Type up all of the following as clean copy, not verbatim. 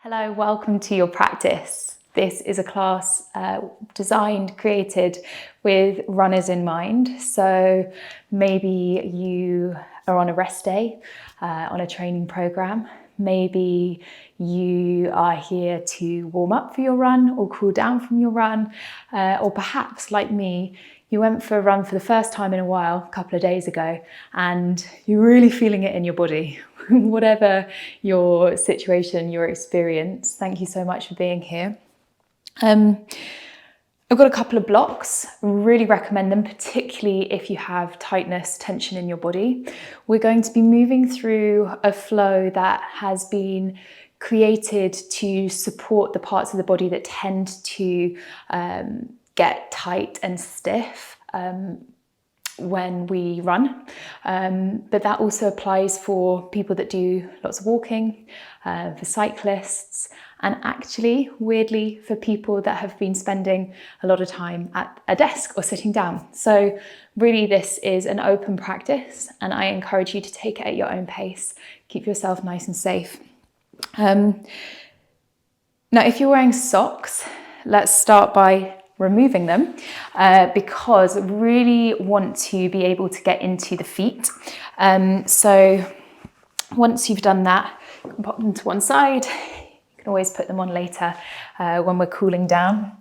Hello, welcome to your practice. This is a class designed, created with runners in mind. So maybe you are on a rest day, on a training program. Maybe you are here to warm up for your run or cool down from your run. Or perhaps, like me, you went for a run for the first time in a while, a couple of days ago, and you're really feeling it in your body. Whatever your situation, your experience, thank you so much for being here. I've got a couple of blocks, really recommend them, particularly if you have tightness, tension in your body. We're going to be moving through a flow that has been created to support the parts of the body that tend to get tight and stiff when we run, but that also applies for people that do lots of walking, for cyclists, and actually, weirdly, for people that have been spending a lot of time at a desk or sitting down. So really, this is an open practice, and I encourage you to take it at your own pace. Keep yourself nice and safe. Now, if you're wearing socks, let's start by removing them because I really want to be able to get into the feet. So once you've done that, you can pop them to one side. You can always put them on later when we're cooling down.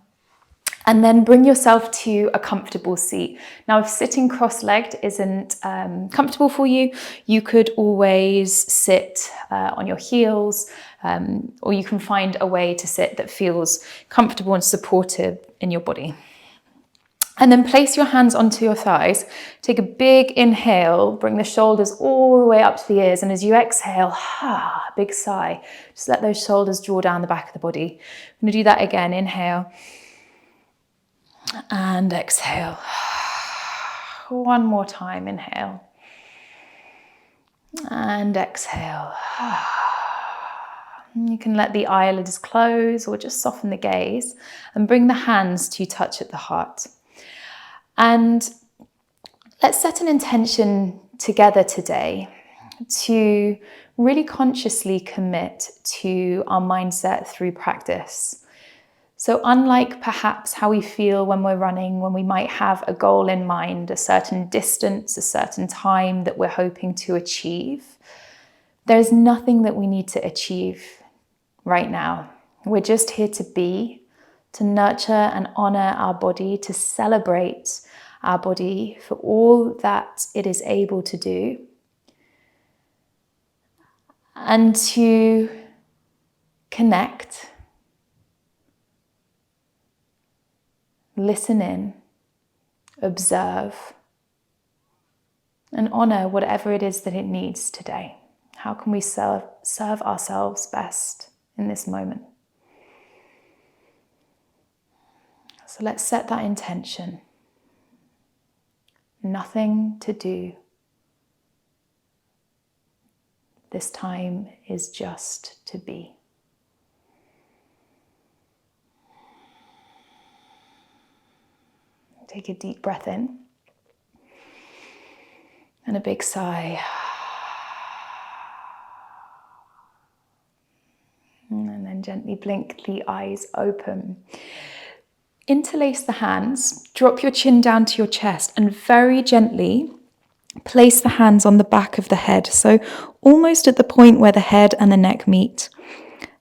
And then bring yourself to a comfortable seat. Now, if sitting cross-legged isn't comfortable for you, you could always sit on your heels, or you can find a way to sit that feels comfortable and supportive in your body. And then place your hands onto your thighs. Take a big inhale, bring the shoulders all the way up to the ears. And as you exhale, big sigh. Just let those shoulders draw down the back of the body. I'm going to do that again. Inhale. And exhale. One more time, inhale. And exhale. You can let the eyelids close or just soften the gaze and bring the hands to touch at the heart. And let's set an intention together today to really consciously commit to our mindset through practice. So unlike perhaps how we feel when we're running, when we might have a goal in mind, a certain distance, a certain time that we're hoping to achieve, there's nothing that we need to achieve right now. We're just here to be, to nurture and honor our body, to celebrate our body for all that it is able to do, and to connect, listen in, observe, and honor whatever it is that it needs today. How can we serve ourselves best in this moment? So let's set that intention. Nothing to do. This time is just to be. Take a deep breath in and a big sigh. And then gently blink the eyes open. Interlace the hands, drop your chin down to your chest, and very gently place the hands on the back of the head. So almost at the point where the head and the neck meet.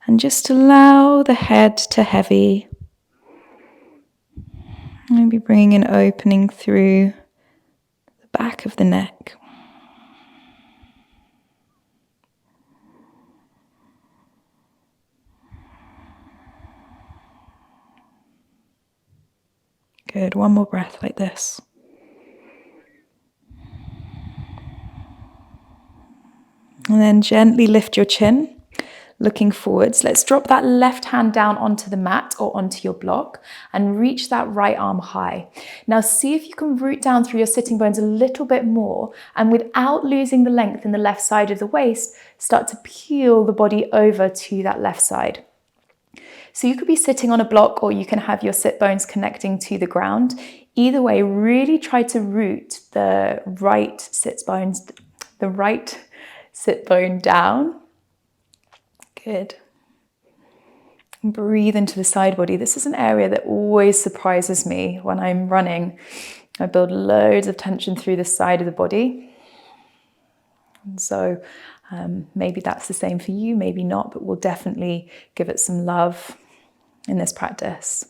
And just allow the head to heavy. Maybe bringing an opening through the back of the neck. Good, one more breath like this. And then gently lift your chin, looking forwards. Let's drop that left hand down onto the mat or onto your block and reach that right arm high. Now see if you can root down through your sitting bones a little bit more, and without losing the length in the left side of the waist, start to peel the body over to that left side. So you could be sitting on a block, or you can have your sit bones connecting to the ground. Either way, really try to root the right sit bone down. Good. Breathe into the side body. This is an area that always surprises me when I'm running. I build loads of tension through the side of the body. And so maybe that's the same for you, maybe not, but we'll definitely give it some love in this practice.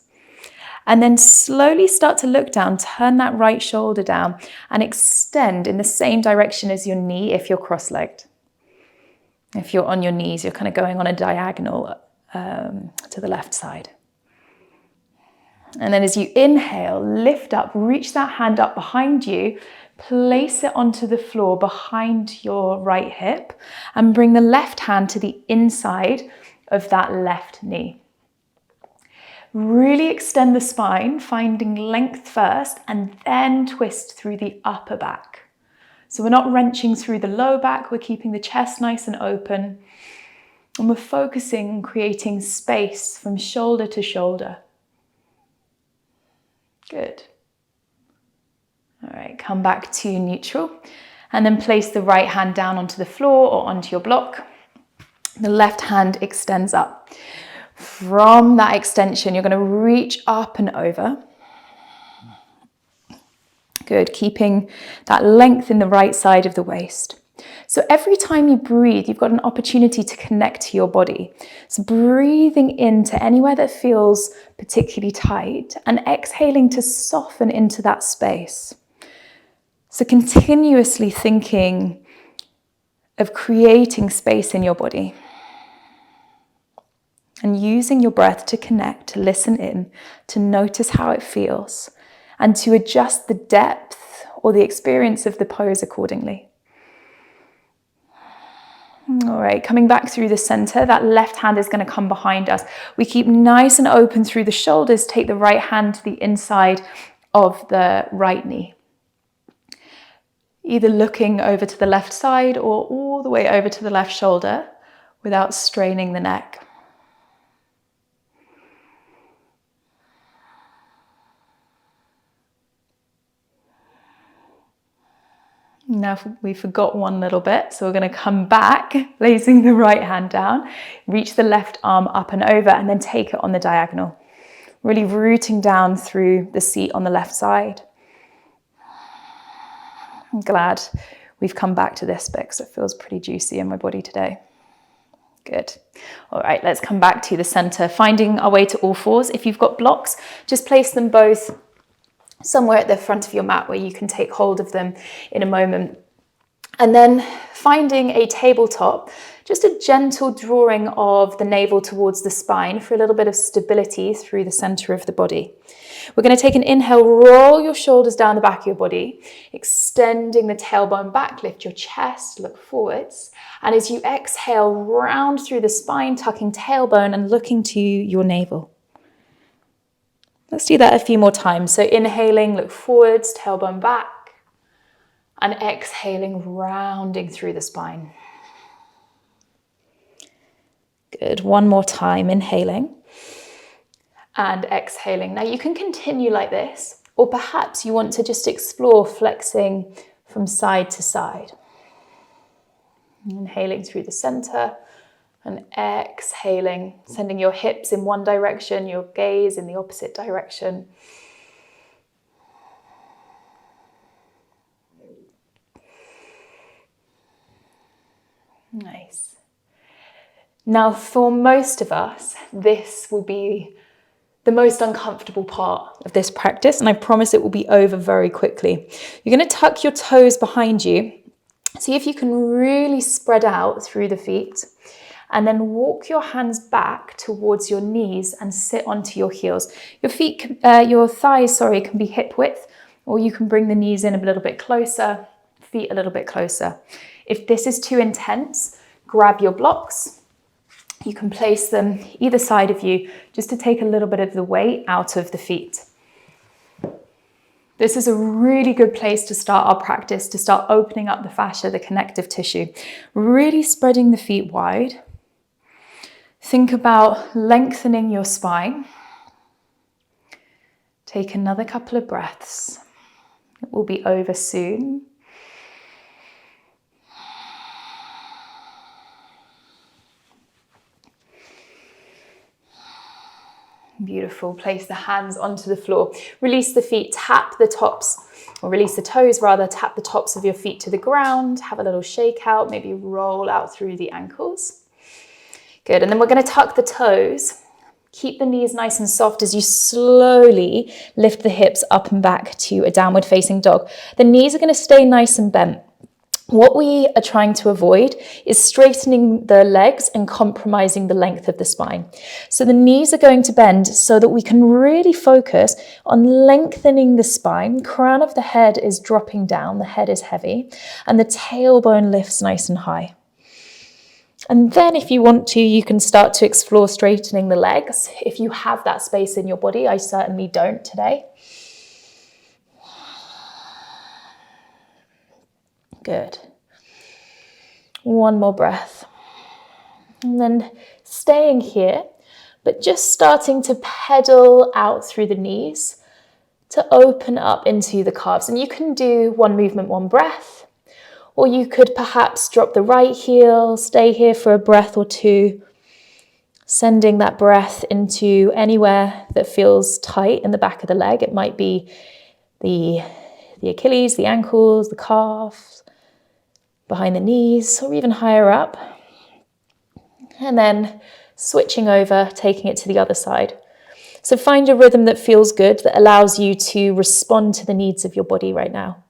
And then slowly start to look down, turn that right shoulder down and extend in the same direction as your knee if you're cross-legged. If you're on your knees, you're kind of going on a diagonal to the left side. And then as you inhale, lift up, reach that hand up behind you, place it onto the floor behind your right hip and bring the left hand to the inside of that left knee. Really extend the spine, finding length first, and then twist through the upper back. So we're not wrenching through the low back, we're keeping the chest nice and open, and we're focusing on creating space from shoulder to shoulder. Good. All right, come back to neutral, and then place the right hand down onto the floor or onto your block. The left hand extends up. From that extension, you're going to reach up and over. Good, keeping that length in the right side of the waist. So every time you breathe, you've got an opportunity to connect to your body. So breathing into anywhere that feels particularly tight and exhaling to soften into that space. So continuously thinking of creating space in your body. And using your breath to connect, to listen in, to notice how it feels, and to adjust the depth or the experience of the pose accordingly. All right, coming back through the center, that left hand is going to come behind us. We keep nice and open through the shoulders, take the right hand to the inside of the right knee. Either looking over to the left side or all the way over to the left shoulder without straining the neck. Now we forgot one little bit, so we're going to come back, placing the right hand down, reach the left arm up and over, and then take it on the diagonal. Really rooting down through the seat on the left side. I'm glad we've come back to this bit because it feels pretty juicy in my body today. Good. All right, let's come back to the center, finding our way to all fours. If you've got blocks, just place them both somewhere at the front of your mat where you can take hold of them in a moment. And then finding a tabletop, just a gentle drawing of the navel towards the spine for a little bit of stability through the center of the body. We're going to take an inhale, roll your shoulders down the back of your body, extending the tailbone back, lift your chest, look forwards. And as you exhale, round through the spine, tucking tailbone and looking to your navel. Let's do that a few more times. So inhaling, look forwards, tailbone back, and exhaling, rounding through the spine. Good. One more time, inhaling and exhaling. Now you can continue like this, or perhaps you want to just explore flexing from side to side. Inhaling through the center. And exhaling, sending your hips in one direction, your gaze in the opposite direction. Nice. Now, for most of us, this will be the most uncomfortable part of this practice, and I promise it will be over very quickly. You're going to tuck your toes behind you. See if you can really spread out through the feet. And then walk your hands back towards your knees and sit onto your heels. Your thighs, can be hip width, or you can bring the knees in a little bit closer, feet a little bit closer. If this is too intense, grab your blocks. You can place them either side of you just to take a little bit of the weight out of the feet. This is a really good place to start our practice, to start opening up the fascia, the connective tissue. Really spreading the feet wide. Think about lengthening your spine. Take another couple of breaths. It will be over soon. Beautiful. Place the hands onto the floor. Release the feet, tap the tops, or release the toes rather, tap the tops of your feet to the ground. Have a little shake out, maybe roll out through the ankles. Good, and then we're going to tuck the toes. Keep the knees nice and soft as you slowly lift the hips up and back to a downward facing dog. The knees are going to stay nice and bent. What we are trying to avoid is straightening the legs and compromising the length of the spine. So the knees are going to bend so that we can really focus on lengthening the spine. Crown of the head is dropping down, the head is heavy, and the tailbone lifts nice and high. And then if you want to, you can start to explore straightening the legs. If you have that space in your body, I certainly don't today. Good. One more breath. And then staying here, but just starting to pedal out through the knees to open up into the calves. And you can do one movement, one breath, or you could perhaps drop the right heel, stay here for a breath or two, sending that breath into anywhere that feels tight in the back of the leg. It might be the Achilles, the ankles, the calves, behind the knees, or even higher up. And then switching over, taking it to the other side. So find a rhythm that feels good, that allows you to respond to the needs of your body right now.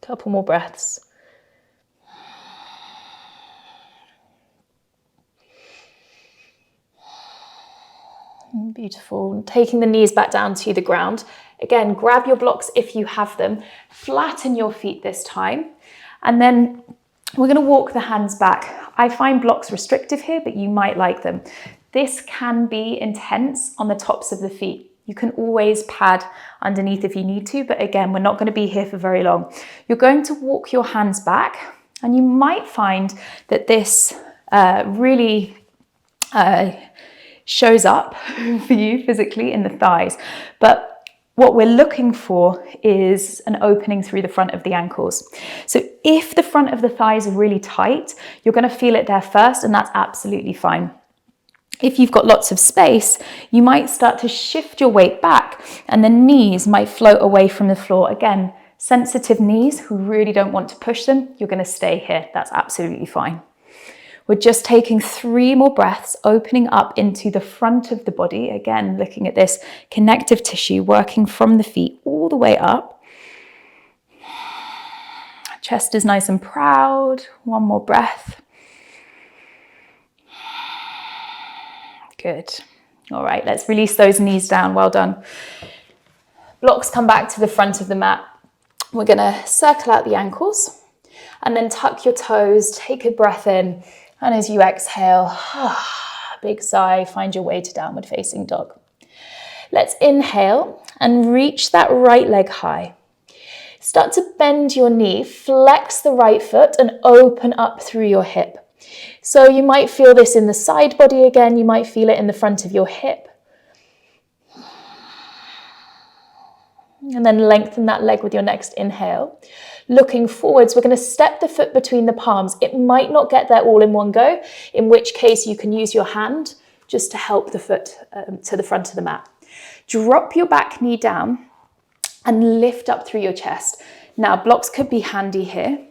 Couple more breaths. Beautiful. Taking the knees back down to the ground. Again, grab your blocks if you have them. Flatten your feet this time. And then we're going to walk the hands back. I find blocks restrictive here, but you might like them. This can be intense on the tops of the feet. You can always pad underneath if you need to, but again, we're not going to be here for very long. You're going to walk your hands back, and you might find that this really shows up for you physically in the thighs. But what we're looking for is an opening through the front of the ankles. So if the front of the thighs are really tight, you're going to feel it there first, and that's absolutely fine. If you've got lots of space, you might start to shift your weight back and the knees might float away from the floor. Again, sensitive knees who really don't want to push them, you're going to stay here. That's absolutely fine. We're just taking 3 more breaths, opening up into the front of the body. Again, looking at this connective tissue, working from the feet all the way up. Chest is nice and proud. One more breath. Good. All right, let's release those knees down. Well done. Blocks come back to the front of the mat. We're going to circle out the ankles and then tuck your toes. Take a breath in. And as you exhale, big sigh, find your way to downward facing dog. Let's inhale and reach that right leg high. Start to bend your knee, flex the right foot and open up through your hip. So you might feel this in the side body again, you might feel it in the front of your hip. And then lengthen that leg with your next inhale. Looking forwards, we're going to step the foot between the palms. It might not get there all in one go, in which case you can use your hand just to help the foot to the front of the mat. Drop your back knee down and lift up through your chest. Now, blocks could be handy here.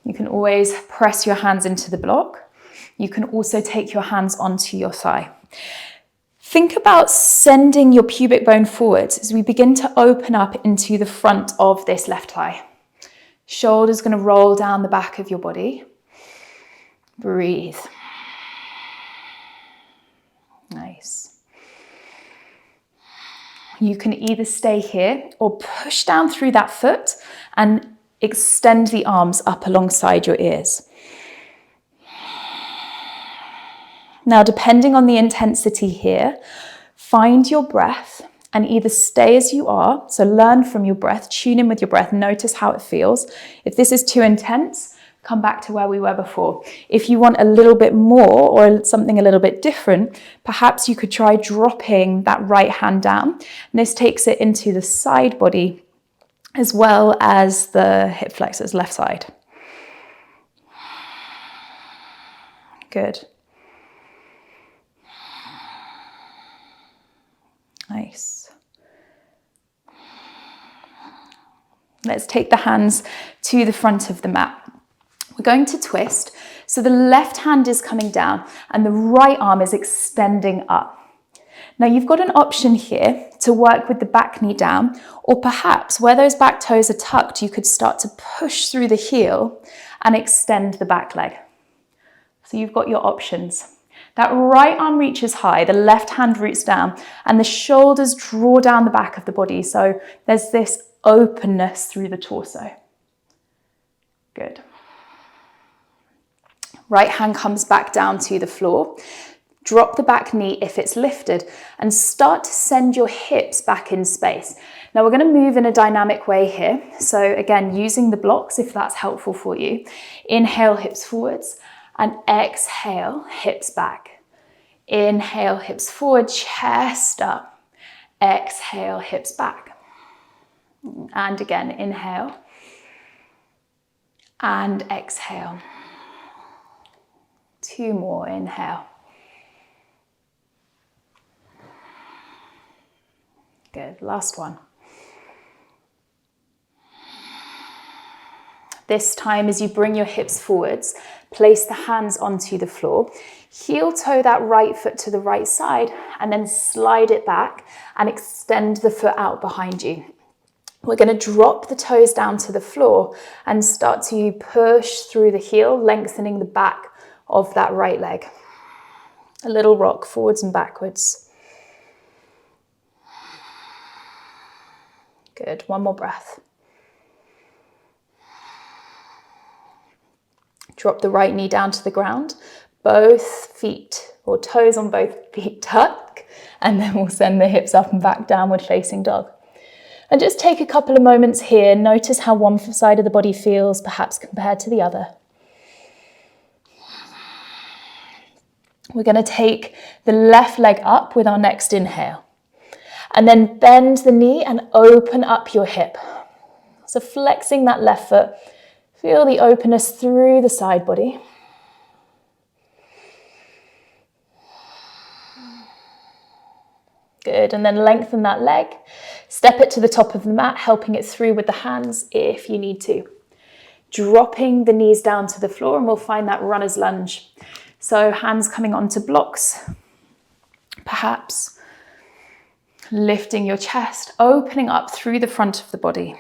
You can always press your hands into the block. You can also take your hands onto your thigh. Think about sending your pubic bone forwards as we begin to open up into the front of this left thigh. Shoulders going to roll down the back of your body. Breathe. Nice. You can either stay here or push down through that foot and extend the arms up alongside your ears. Now, depending on the intensity here, find your breath and either stay as you are, so learn from your breath, tune in with your breath, notice how it feels. If this is too intense, come back to where we were before. If you want a little bit more or something a little bit different, perhaps you could try dropping that right hand down. And this takes it into the side body as well as the hip flexors, left side. Good. Nice. Let's take the hands to the front of the mat. We're going to twist. So the left hand is coming down and the right arm is extending up. Now you've got an option here to work with the back knee down, or perhaps where those back toes are tucked, you could start to push through the heel and extend the back leg. So you've got your options. That right arm reaches high, the left hand roots down, and the shoulders draw down the back of the body. So there's this openness through the torso. Good. Right hand comes back down to the floor. Drop the back knee if it's lifted and start to send your hips back in space. Now we're going to move in a dynamic way here. So again, using the blocks if that's helpful for you. Inhale, hips forwards, and exhale, hips back. Inhale, hips forward, chest up. Exhale, hips back. And again, inhale and exhale. 2 more, inhale. Good, last one. This time as you bring your hips forwards, place the hands onto the floor, heel toe that right foot to the right side and then slide it back and extend the foot out behind you. We're going to drop the toes down to the floor and start to push through the heel, lengthening the back of that right leg. A little rock forwards and backwards. Good, one more breath. Drop the right knee down to the ground, both feet or toes on both feet tuck, and then we'll send the hips up and back, downward facing dog. And just take a couple of moments here, notice how one side of the body feels, perhaps compared to the other. We're going to take the left leg up with our next inhale. And then bend the knee and open up your hip. So flexing that left foot, feel the openness through the side body. Good, and then lengthen that leg. Step it to the top of the mat, helping it through with the hands if you need to. Dropping the knees down to the floor and we'll find that runner's lunge. So hands coming onto blocks, perhaps lifting your chest, opening up through the front of the body.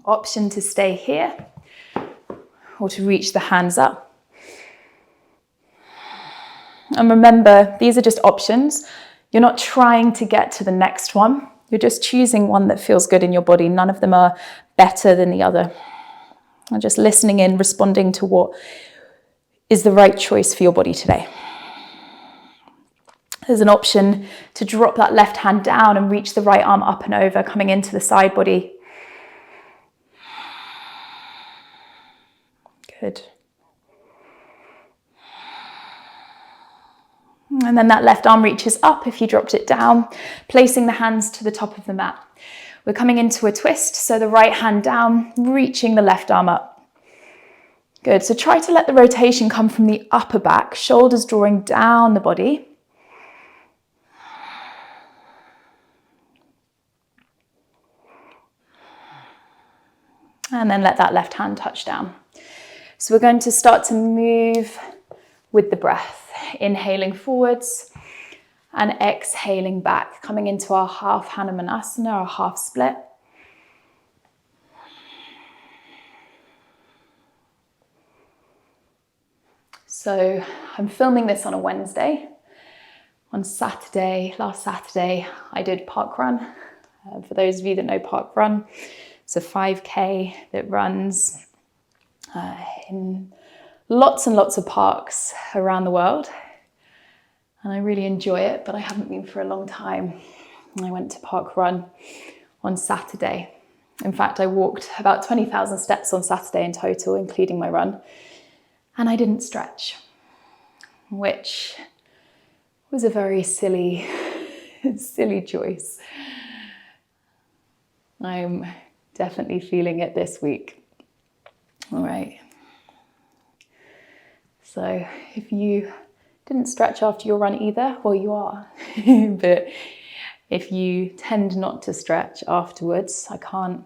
Option to stay here or to reach the hands up. And remember, these are just options. You're not trying to get to the next one. You're just choosing one that feels good in your body. None of them are better than the other. And just listening in, responding to what is the right choice for your body today. There's an option to drop that left hand down and reach the right arm up and over, coming into the side body. Good. And then that left arm reaches up if you dropped it down, placing the hands to the top of the mat. We're coming into a twist, so the right hand down, reaching the left arm up. Good, so try to let the rotation come from the upper back, shoulders drawing down the body. And then let that left hand touch down. So we're going to start to move with the breath. Inhaling forwards and exhaling back, coming into our half Hanumanasana, our half split. So I'm filming this on a Wednesday. On Saturday, last Saturday, I did park run. For those of you that know park run, it's a 5K that runs in lots and lots of parks around the world. And I really enjoy it, but I haven't been for a long time. I went to park run on Saturday. In fact, I walked about 20,000 steps on Saturday in total, including my run. And I didn't stretch, which was a very silly choice. I'm definitely feeling it this week. All right. So if you didn't stretch after your run either, well, you are. But if you tend not to stretch afterwards, I can't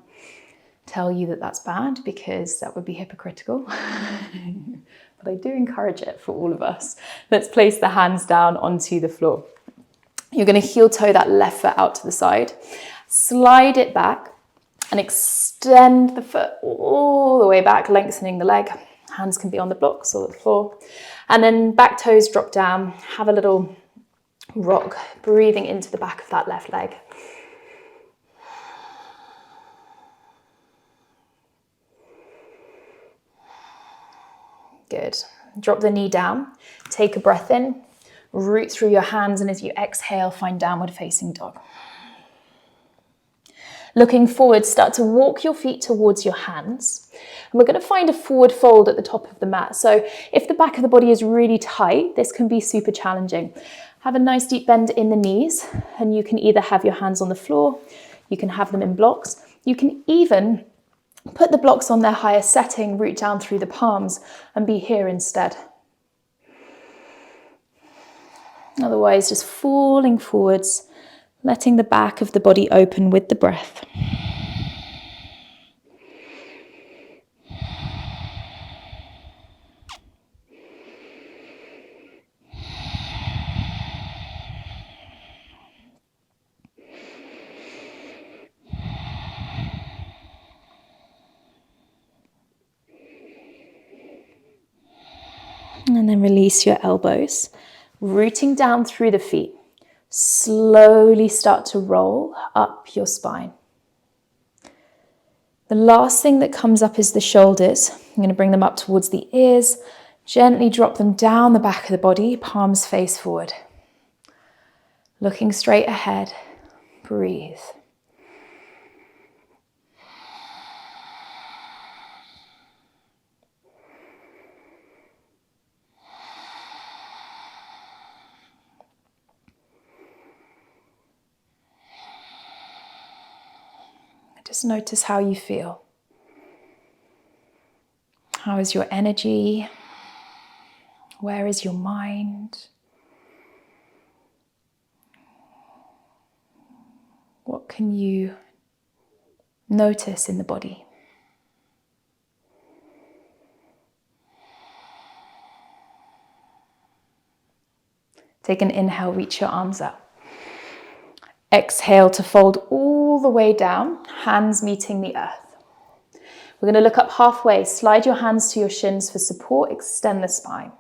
tell you that that's bad because that would be hypocritical. But I do encourage it for all of us. Let's place the hands down onto the floor. You're going to heel toe that left foot out to the side. Slide it back and extend the foot all the way back, lengthening the leg. Hands can be on the blocks or the floor. And then back toes drop down. Have a little rock, breathing into the back of that left leg. Good. Drop the knee down. Take a breath in. Root through your hands, and as you exhale, find downward facing dog. Looking forward, start to walk your feet towards your hands. And we're going to find a forward fold at the top of the mat. So if the back of the body is really tight, this can be super challenging. Have a nice deep bend in the knees, and you can either have your hands on the floor, you can have them in blocks, you can even put the blocks on their highest setting, root down through the palms, and be here instead. Otherwise, just falling forwards, letting the back of the body open with the breath. And then release your elbows, rooting down through the feet. Slowly start to roll up your spine. The last thing that comes up is the shoulders. I'm going to bring them up towards the ears. Gently drop them down the back of the body, palms face forward. Looking straight ahead, breathe. Just notice how you feel. How is your energy? Where is your mind? What can you notice in the body? Take an inhale, reach your arms up. Exhale to fold all the way down, hands meeting the earth. We're going to look up halfway. Slide your hands to your shins for support, extend the spine.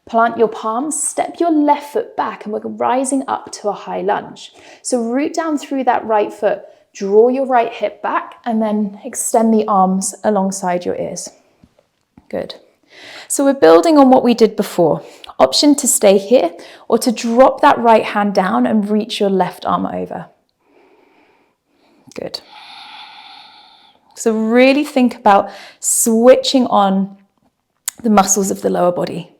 Plant your palms, step your left foot back, and we're rising up to a high lunge. So root down through that right foot, draw your right hip back, and then extend the arms alongside your ears. Good. So we're building on what we did before. Option to stay here or to drop that right hand down and reach your left arm over. Good. So really think about switching on the muscles of the lower body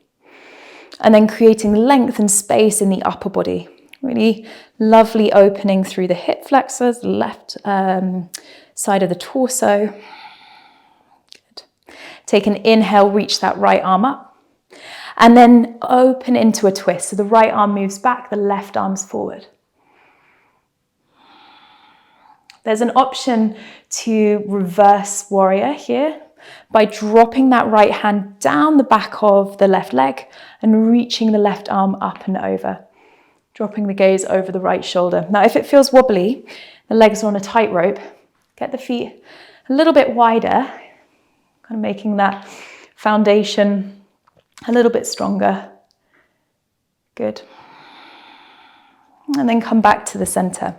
and then creating length and space in the upper body. Really lovely opening through the hip flexors, the left side of the torso. Good. Take an inhale, reach that right arm up. And then open into a twist. So the right arm moves back, the left arm's forward. There's an option to reverse warrior here by dropping that right hand down the back of the left leg and reaching the left arm up and over. Dropping the gaze over the right shoulder. Now, if it feels wobbly, the legs are on a tightrope, get the feet a little bit wider, kind of making that foundation a little bit stronger. Good. And then come back to the center.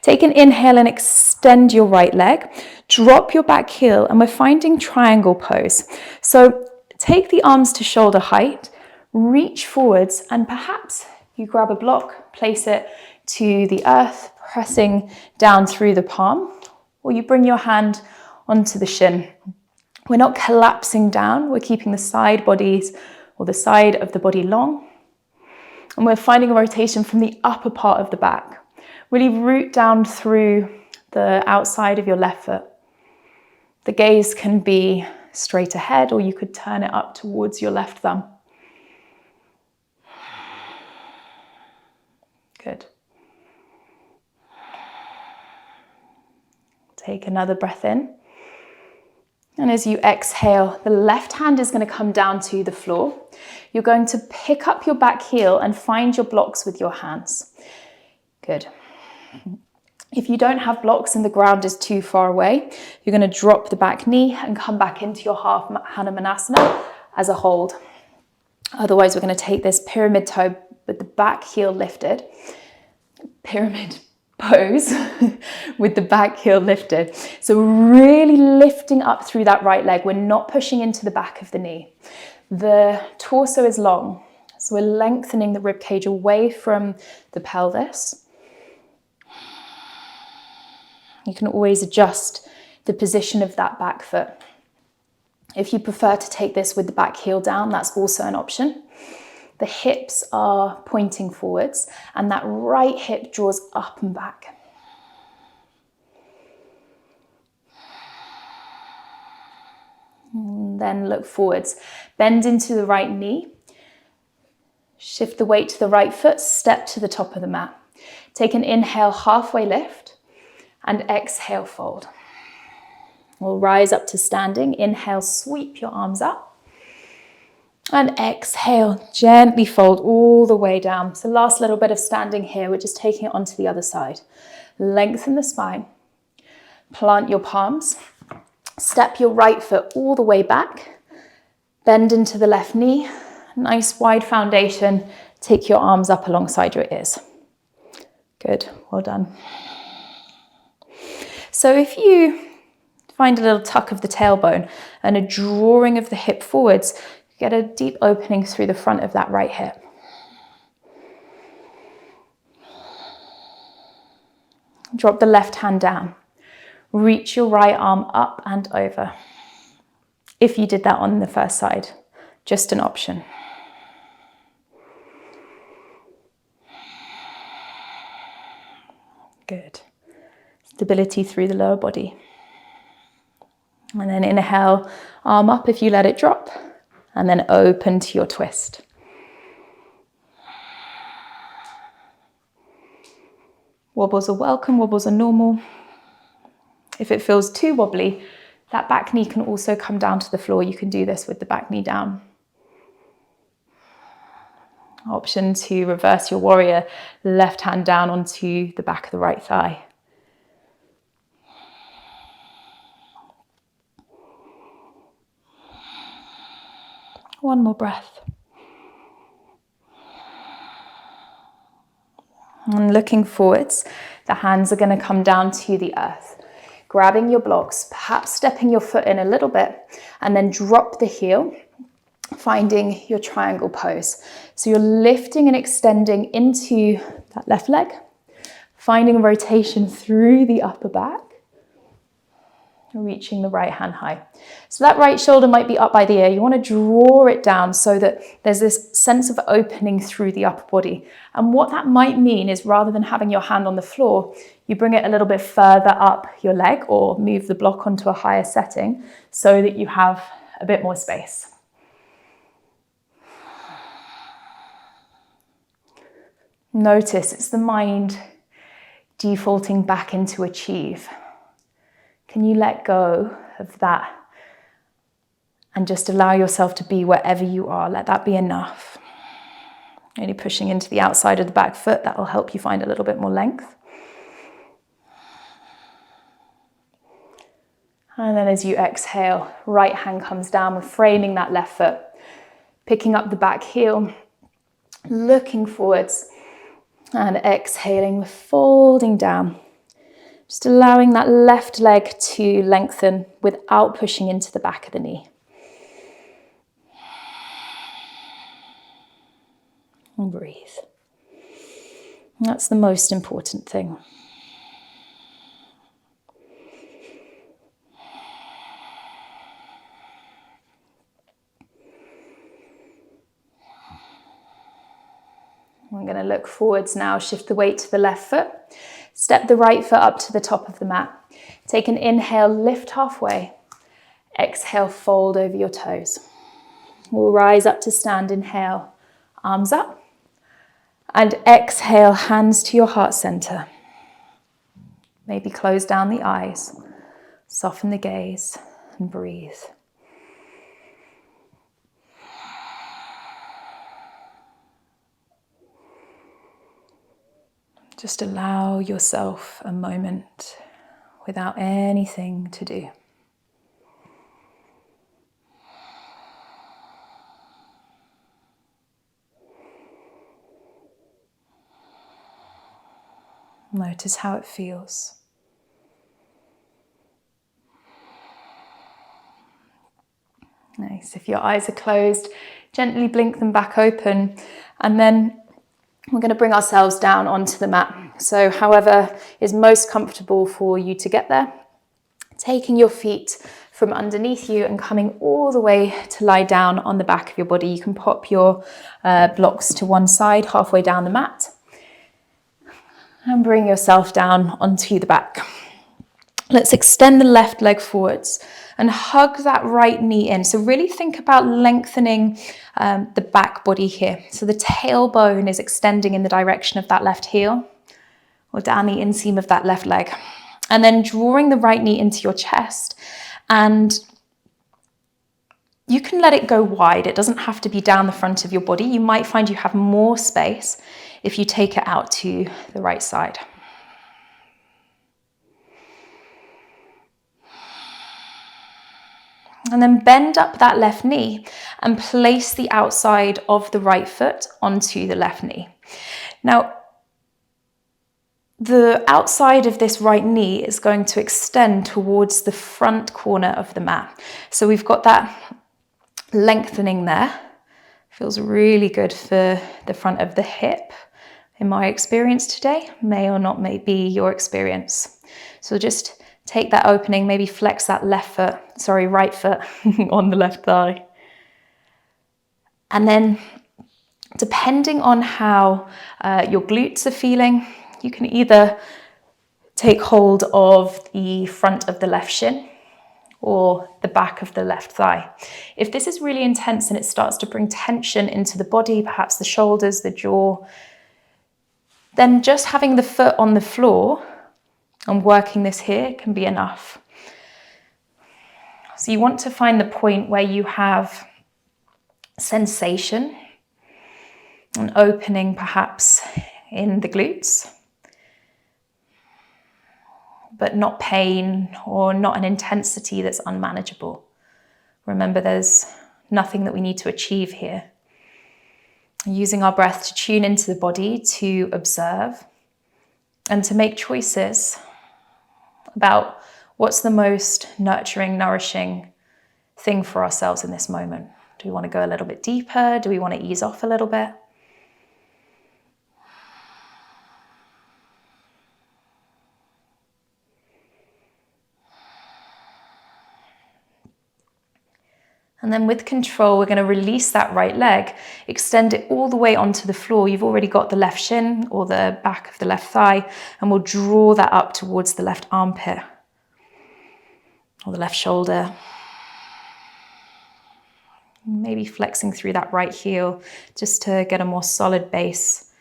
Take an inhale and extend your right leg. Drop your back heel, and we're finding triangle pose. So take the arms to shoulder height, reach forwards, and perhaps you grab a block, place it to the earth, pressing down through the palm, or you bring your hand onto the shin. We're not collapsing down, we're keeping the side bodies or the side of the body long. And we're finding a rotation from the upper part of the back. Really root down through the outside of your left foot. The gaze can be straight ahead, or you could turn it up towards your left thumb. Good. Take another breath in. And as you exhale, the left hand is going to come down to the floor. You're going to pick up your back heel and find your blocks with your hands. Good. If you don't have blocks and the ground is too far away, you're going to drop the back knee and come back into your half Hanumanasana as a hold. Otherwise, we're going to take this pyramid toe with the back heel lifted. Pyramid pose with the back heel lifted. So really lifting up through that right leg. We're not pushing into the back of the knee. The torso is long, so we're lengthening the rib cage away from the pelvis. You can always adjust the position of that back foot. If you prefer to take this with the back heel down, that's also an option. The hips are pointing forwards and that right hip draws up and back. And then look forwards. Bend into the right knee. Shift the weight to the right foot, step to the top of the mat. Take an inhale, halfway lift, and exhale, fold. We'll rise up to standing. Inhale, sweep your arms up. And exhale, gently fold all the way down. So last little bit of standing here, we're just taking it onto the other side. Lengthen the spine, plant your palms, step your right foot all the way back, bend into the left knee, nice wide foundation, take your arms up alongside your ears. Good, well done. So if you find a little tuck of the tailbone and a drawing of the hip forwards, get a deep opening through the front of that right hip. Drop the left hand down. Reach your right arm up and over. If you did that on the first side, just an option. Good. Stability through the lower body. And then inhale, arm up if you let it drop. And then open to your twist. Wobbles are welcome, wobbles are normal. If it feels too wobbly, that back knee can also come down to the floor. You can do this with the back knee down. Option to reverse your warrior, left hand down onto the back of the right thigh. One more breath. And looking forwards, the hands are going to come down to the earth. Grabbing your blocks, perhaps stepping your foot in a little bit, and then drop the heel, finding your triangle pose. So you're lifting and extending into that left leg, finding a rotation through the upper back, reaching the right hand high. So that right shoulder might be up by the ear. You want to draw it down so that there's this sense of opening through the upper body. And what that might mean is rather than having your hand on the floor, you bring it a little bit further up your leg or move the block onto a higher setting so that you have a bit more space. Notice it's the mind defaulting back into achieve. Can you let go of that and just allow yourself to be wherever you are? Let that be enough. Only pushing into the outside of the back foot, that will help you find a little bit more length. And then as you exhale, right hand comes down, we're framing that left foot, picking up the back heel, looking forwards, and exhaling, folding down. Just allowing that left leg to lengthen without pushing into the back of the knee. And breathe. That's the most important thing. I'm going to look forwards now, shift the weight to the left foot. Step the right foot up to the top of the mat. Take an inhale, lift halfway. Exhale, fold over your toes. We'll rise up to stand, inhale, arms up. And exhale, hands to your heart center. Maybe close down the eyes, soften the gaze, and breathe. Just allow yourself a moment without anything to do. Notice how it feels. Nice. If your eyes are closed, gently blink them back open, and then we're going to bring ourselves down onto the mat. So however is most comfortable for you to get there, taking your feet from underneath you and coming all the way to lie down on the back of your body. You can pop your blocks to one side halfway down the mat and bring yourself down onto the back. Let's extend the left leg forwards and hug that right knee in. So really think about lengthening the back body here. So the tailbone is extending in the direction of that left heel or down the inseam of that left leg. And then drawing the right knee into your chest, and you can let it go wide. It doesn't have to be down the front of your body. You might find you have more space if you take it out to the right side. And then bend up that left knee and place the outside of the right foot onto the left knee. Now, the outside of this right knee is going to extend towards the front corner of the mat. So we've got that lengthening there. Feels really good for the front of the hip. In my experience today, may or not may be your experience. So just take that opening, maybe flex that right foot on the left thigh. And then depending on how your glutes are feeling, you can either take hold of the front of the left shin or the back of the left thigh. If this is really intense and it starts to bring tension into the body, perhaps the shoulders, the jaw, then just having the foot on the floor and working this here can be enough. So you want to find the point where you have sensation, an opening perhaps in the glutes, but not pain or not an intensity that's unmanageable. Remember, there's nothing that we need to achieve here. Using our breath to tune into the body, to observe, and to make choices about what's the most nurturing, nourishing thing for ourselves in this moment. Do we want to go a little bit deeper? Do we want to ease off a little bit? And then with control, we're going to release that right leg, extend it all the way onto the floor. You've already got the left shin or the back of the left thigh, and we'll draw that up towards the left armpit or the left shoulder. Maybe flexing through that right heel just to get a more solid base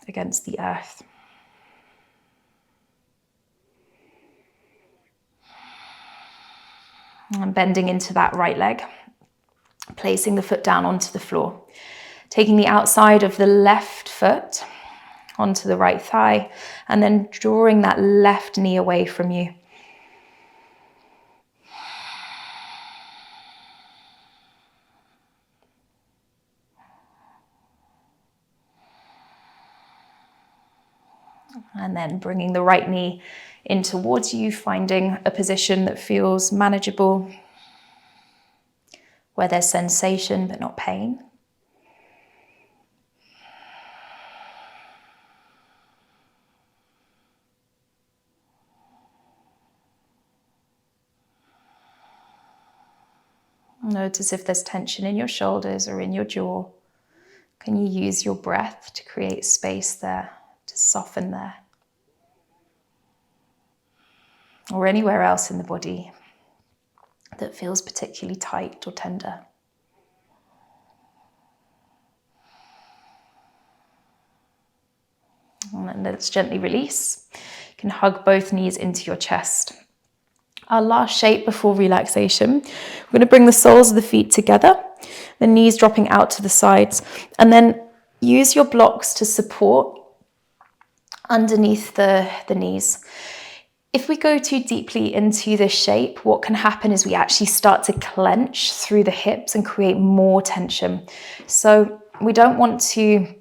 against the earth. And bending into that right leg, placing the foot down onto the floor, taking the outside of the left foot onto the right thigh, and then drawing that left knee away from you. And then bringing the right knee in towards you, finding a position that feels manageable, where there's sensation but not pain. Notice if there's tension in your shoulders or in your jaw. Can you use your breath to create space there, to soften there? Or anywhere else in the body. that feels particularly tight or tender. And then let's gently release. You can hug both knees into your chest. Our last shape before relaxation, we're going to bring the soles of the feet together, the knees dropping out to the sides, and then use your blocks to support underneath the knees. If we go too deeply into this shape, what can happen is we actually start to clench through the hips and create more tension. So we don't want to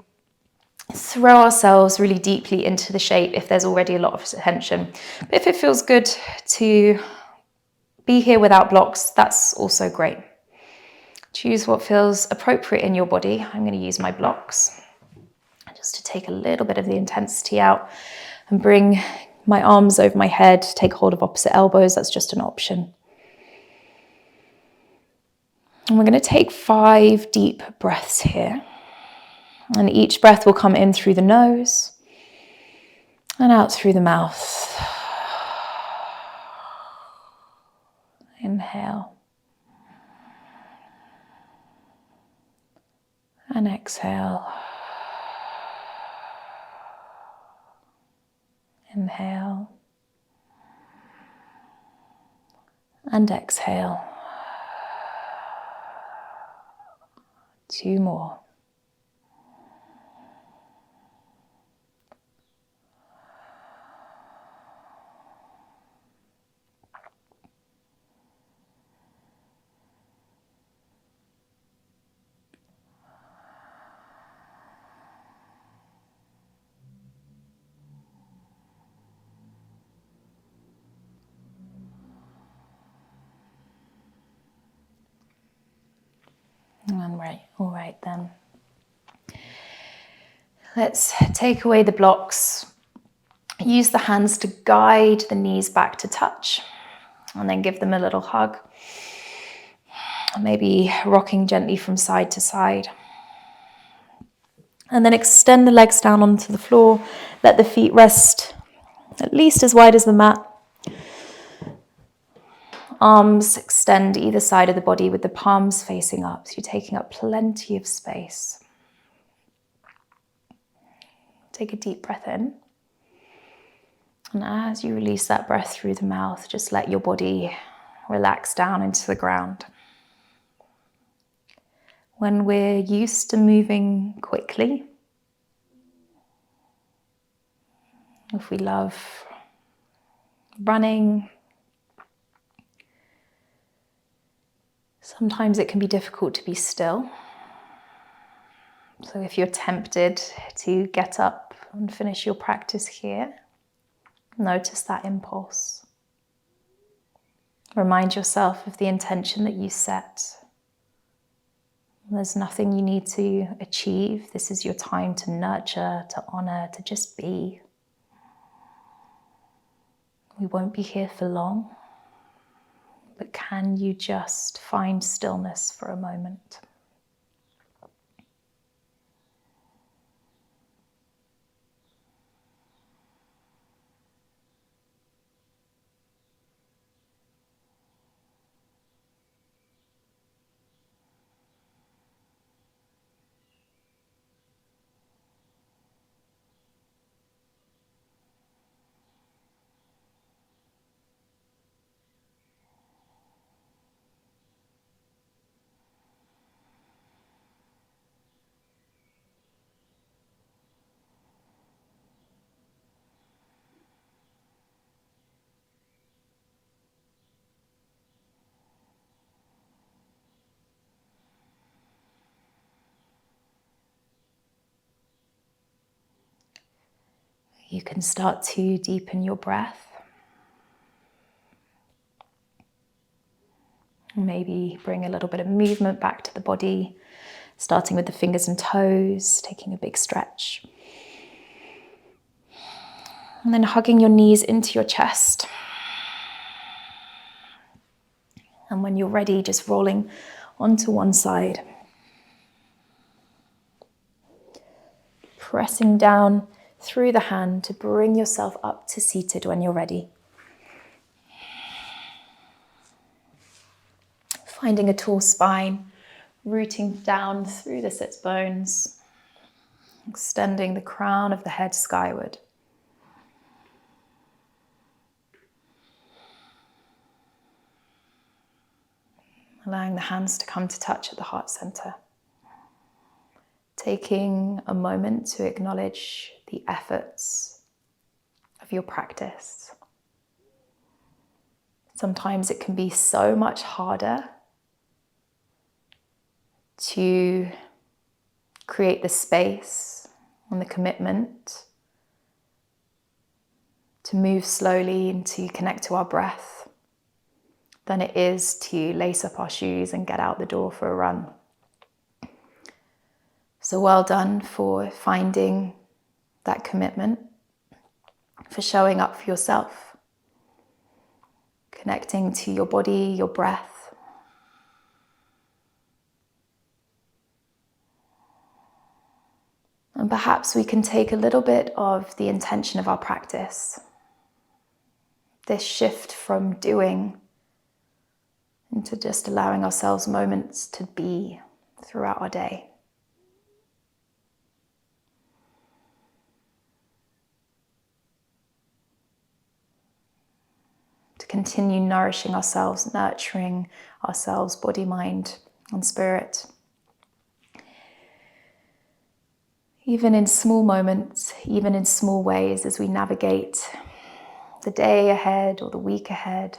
throw ourselves really deeply into the shape if there's already a lot of tension. But if it feels good to be here without blocks, that's also great. Choose what feels appropriate in your body. I'm going to use my blocks just to take a little bit of the intensity out and bring my arms over my head, take hold of opposite elbows. That's just an option. And we're going to take 5 deep breaths here. And each breath will come in through the nose and out through the mouth. Inhale. And exhale. Inhale. And exhale. 2 more. All right then. Let's take away the blocks. Use the hands to guide the knees back to touch and then give them a little hug. Maybe rocking gently from side to side. And then extend the legs down onto the floor. Let the feet rest at least as wide as the mat. Arms extend either side of the body with the palms facing up. So you're taking up plenty of space. Take a deep breath in. And as you release that breath through the mouth, just let your body relax down into the ground. When we're used to moving quickly, if we love running, sometimes it can be difficult to be still. So if you're tempted to get up and finish your practice here, notice that impulse. Remind yourself of the intention that you set. There's nothing you need to achieve. This is your time to nurture, to honor, to just be. We won't be here for long, but can you just find stillness for a moment? You can start to deepen your breath. Maybe bring a little bit of movement back to the body, starting with the fingers and toes, taking a big stretch. And then hugging your knees into your chest. And when you're ready, just rolling onto one side. Pressing down through the hand to bring yourself up to seated when you're ready. Finding a tall spine, rooting down through the sits bones, extending the crown of the head skyward. Allowing the hands to come to touch at the heart center. Taking a moment to acknowledge the efforts of your practice. Sometimes it can be so much harder to create the space and the commitment to move slowly and to connect to our breath than it is to lace up our shoes and get out the door for a run. So well done for finding that commitment, for showing up for yourself, connecting to your body, your breath. And perhaps we can take a little bit of the intention of our practice, this shift from doing into just allowing ourselves moments to be throughout our day. To continue nourishing ourselves, nurturing ourselves, body, mind, and spirit. Even in small moments, even in small ways as we navigate the day ahead or the week ahead,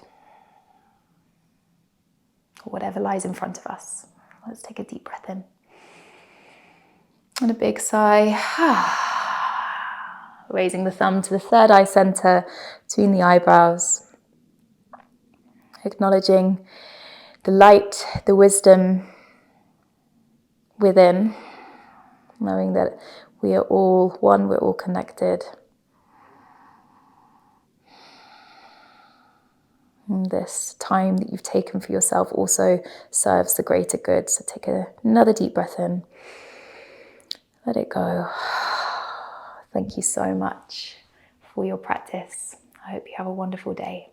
or whatever lies in front of us. Let's take a deep breath in. And a big sigh. Raising the thumb to the third eye center between the eyebrows. Acknowledging the light, the wisdom within. Knowing that we are all one, we're all connected. And this time that you've taken for yourself also serves the greater good. So take another deep breath in. Let it go. Thank you so much for your practice. I hope you have a wonderful day.